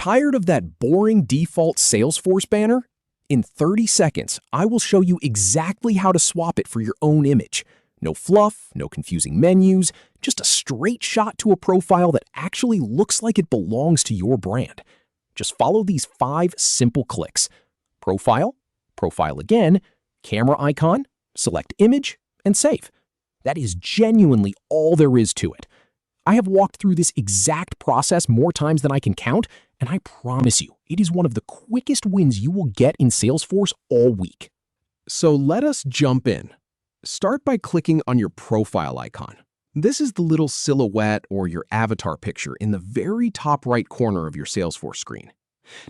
Tired of that boring default Salesforce banner? In 30 seconds, I will show you exactly how to swap it for your own image. No fluff, no confusing menus, just a straight shot to a profile that actually looks like it belongs to your brand. Just follow these 5 simple clicks. Profile, profile again, camera icon, select image, and save. That is genuinely all there is to it. I have walked through this exact process more times than I can count, and I promise you, it is one of the quickest wins you will get in Salesforce all week. So let us jump in. Start by clicking on your profile icon. This is the little silhouette or your avatar picture in the very top right corner of your Salesforce screen.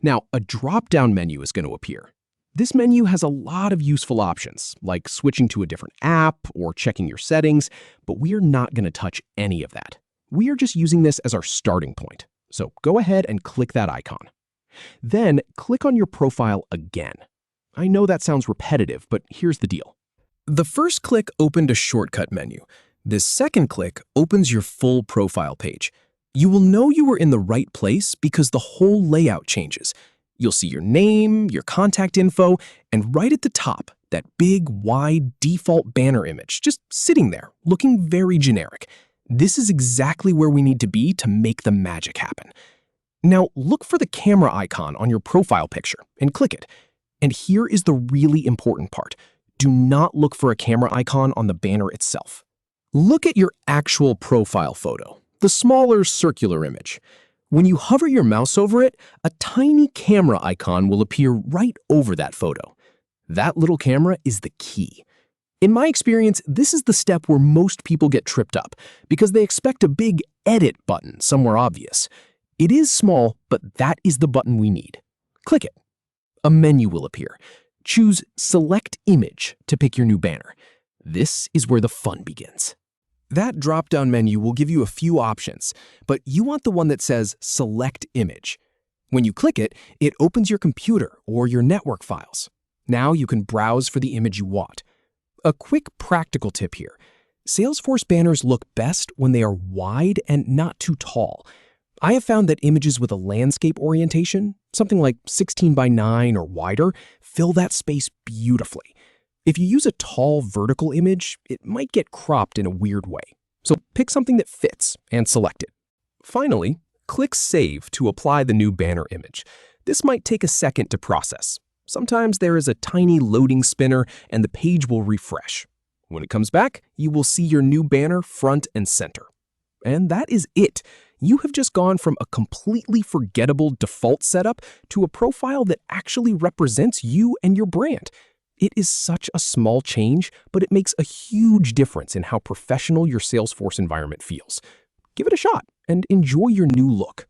Now, a drop-down menu is going to appear. This menu has a lot of useful options, like switching to a different app or checking your settings, but we are not going to touch any of that. We are just using this as our starting point. So go ahead and click that icon. Then click on your profile again. I know that sounds repetitive, but here's the deal. The first click opened a shortcut menu. This second click opens your full profile page. You will know you were in the right place because the whole layout changes. You'll see your name, your contact info, and right at the top, that big, wide, default banner image just sitting there, looking very generic. This is exactly where we need to be to make the magic happen. Now, look for the camera icon on your profile picture and click it. And here is the really important part. Do not look for a camera icon on the banner itself. Look at your actual profile photo, the smaller circular image. When you hover your mouse over it, a tiny camera icon will appear right over that photo. That little camera is the key. In my experience, this is the step where most people get tripped up because they expect a big edit button somewhere obvious. It is small, but that is the button we need. Click it. A menu will appear. Choose Select Image to pick your new banner. This is where the fun begins. That drop-down menu will give you a few options, but you want the one that says Select Image. When you click it, it opens your computer or your network files. Now you can browse for the image you want. A quick practical tip here. Salesforce banners look best when they are wide and not too tall. I have found that images with a landscape orientation, something like 16 by 9 or wider, fill that space beautifully. If you use a tall vertical image, it might get cropped in a weird way. So pick something that fits and select it. Finally, click Save to apply the new banner image. This might take a second to process. Sometimes there is a tiny loading spinner and the page will refresh. When it comes back, you will see your new banner front and center. And that is it. You have just gone from a completely forgettable default setup to a profile that actually represents you and your brand. It is such a small change, but it makes a huge difference in how professional your Salesforce environment feels. Give it a shot and enjoy your new look.